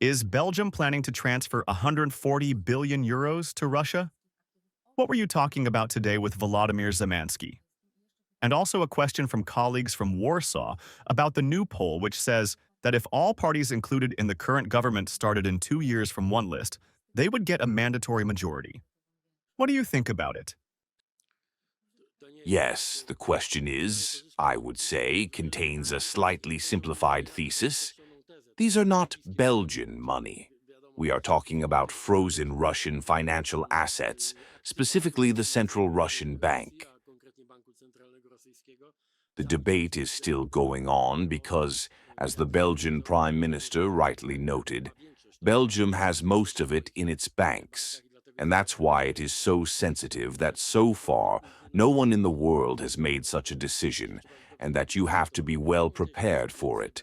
Is Belgium planning to transfer 140 billion euros to Russia? What were you talking about today with Volodymyr Zelensky? And also a question from colleagues from Warsaw about the new poll which says that if all parties included in the current government started in 2 years from one list, they would get a mandatory majority. What do you think about it? Yes, the question is, I would say, contains a slightly simplified thesis. These are not Belgian money. We are talking about frozen Russian financial assets, specifically the Central Russian Bank. The debate is still going on because, as the Belgian Prime Minister rightly noted, Belgium has most of it in its banks. And that's why it is so sensitive that so far no one in the world has made such a decision, and that you have to be well prepared for it.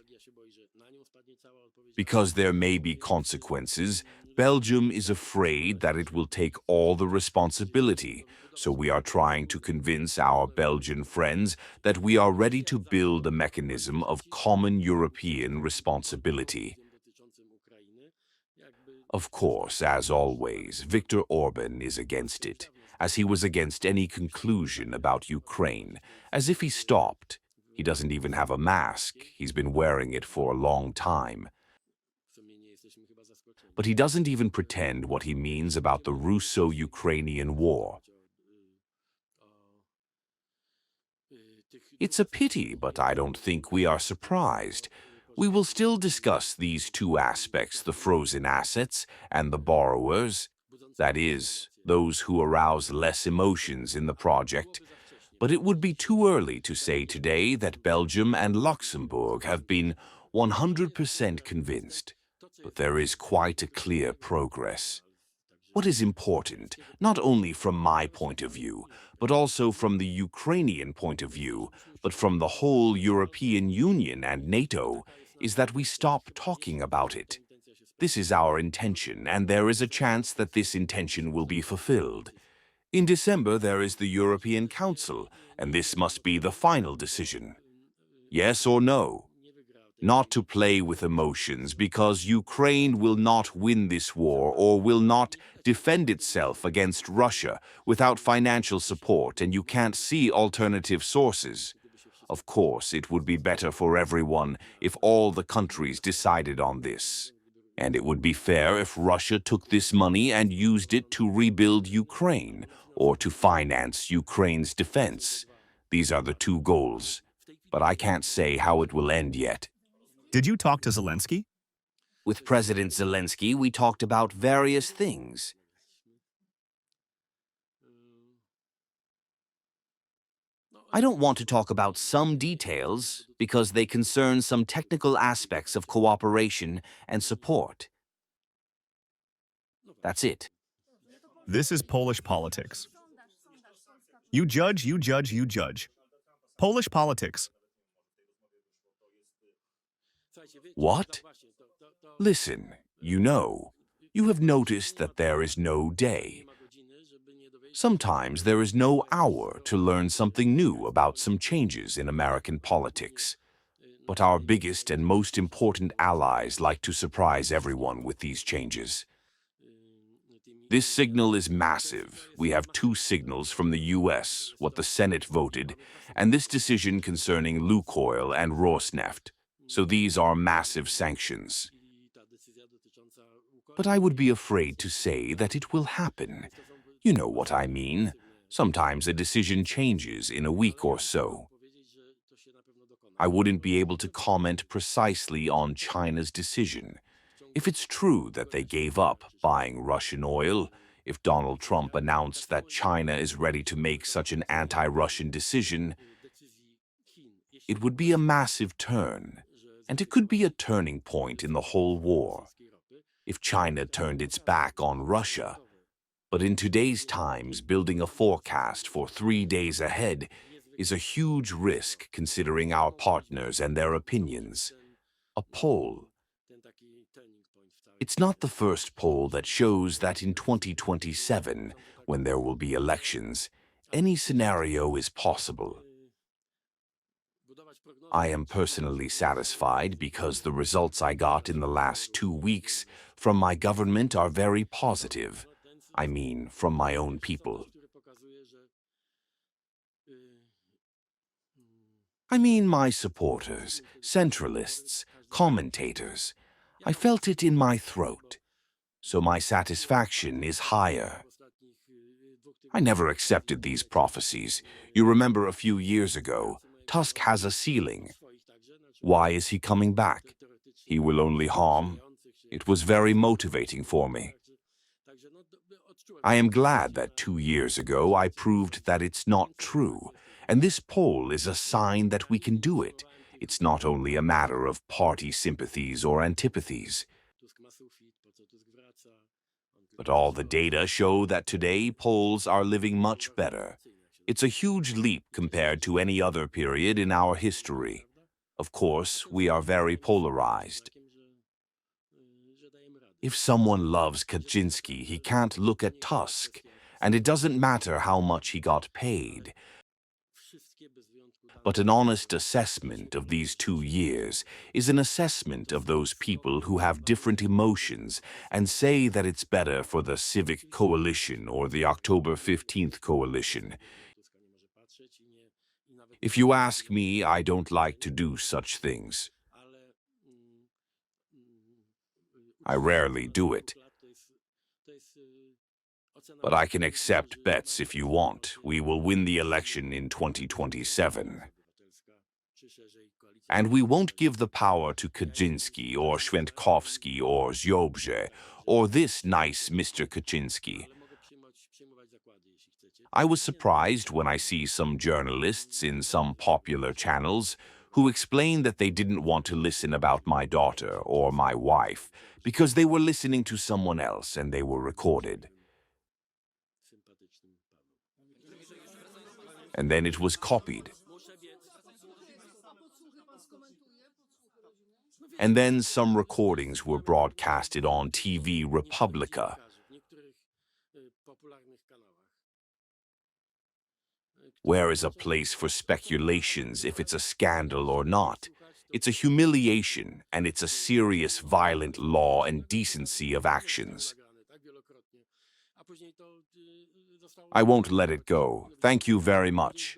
Because there may be consequences, Belgium is afraid that it will take all the responsibility, so we are trying to convince our Belgian friends that we are ready to build a mechanism of common European responsibility. Of course, as always, Viktor Orbán is against it, as he was against any conclusion about Ukraine, as if he stopped. He doesn't even have a mask. He's been wearing it for a long time. But he doesn't even pretend what he means about the Russo-Ukrainian war. It's a pity, but I don't think we are surprised. We will still discuss these two aspects, the frozen assets and the borrowers, that is, those who arouse less emotions in the project. But it would be too early to say today that Belgium and Luxembourg have been 100% convinced. But there is quite a clear progress. What is important, not only from my point of view, but also from the Ukrainian point of view, but from the whole European Union and NATO, is that we stop talking about it. This is our intention, and there is a chance that this intention will be fulfilled. In December, there is the European Council, and this must be the final decision. Yes or no? Not to play with emotions, because Ukraine will not win this war or will not defend itself against Russia without financial support, and you can't see alternative sources. Of course, it would be better for everyone if all the countries decided on this. And it would be fair if Russia took this money and used it to rebuild Ukraine or to finance Ukraine's defense. These are the two goals. But I can't say how it will end yet. Did you talk to Zelensky? With President Zelensky, we talked about various things. I don't want to talk about some details because they concern some technical aspects of cooperation and support. That's it. This is Polish politics. You judge, you judge, you judge. Polish politics. What? Listen, you have noticed that there is no day. Sometimes there is no hour to learn something new about some changes in American politics. But our biggest and most important allies like to surprise everyone with these changes. This signal is massive. We have two signals from the US, what the Senate voted, and this decision concerning Lukoil and Rosneft. So these are massive sanctions. But I would be afraid to say that it will happen. You know what I mean. Sometimes a decision changes in a week or so. I wouldn't be able to comment precisely on China's decision. If it's true that they gave up buying Russian oil, if Donald Trump announced that China is ready to make such an anti-Russian decision, it would be a massive turn. And it could be a turning point in the whole war. If China turned its back on Russia. But in today's times, building a forecast for 3 days ahead is a huge risk considering our partners and their opinions. A poll. It's not the first poll that shows that in 2027, when there will be elections, any scenario is possible. I am personally satisfied because the results I got in the last 2 weeks from my government are very positive. I mean, from my own people. I mean my supporters, centralists, commentators. I felt it in my throat, so my satisfaction is higher. I never accepted these prophecies. You remember a few years ago, Tusk has a ceiling. Why is he coming back? He will only harm. It was very motivating for me. I am glad that 2 years ago I proved that it's not true, and this poll is a sign that we can do it. It's not only a matter of party sympathies or antipathies. But all the data show that today Poles are living much better. It's a huge leap compared to any other period in our history. Of course, we are very polarized. If someone loves Kaczynski, he can't look at Tusk, and it doesn't matter how much he got paid. But an honest assessment of these 2 years is an assessment of those people who have different emotions and say that it's better for the Civic Coalition or the October 15th coalition. If you ask me, I don't like to do such things. I rarely do it. But I can accept bets if you want. We will win the election in 2027. And we won't give the power to Kaczynski or Świętkowski or Ziobro or this nice Mr. Kaczynski. I was surprised when I see some journalists in some popular channels who explain that they didn't want to listen about my daughter or my wife because they were listening to someone else and they were recorded. And then it was copied. And then some recordings were broadcasted on TV Republica. Where is a place for speculations if it's a scandal or not? It's a humiliation, and it's a serious violent law and decency of actions. I won't let it go. Thank you very much.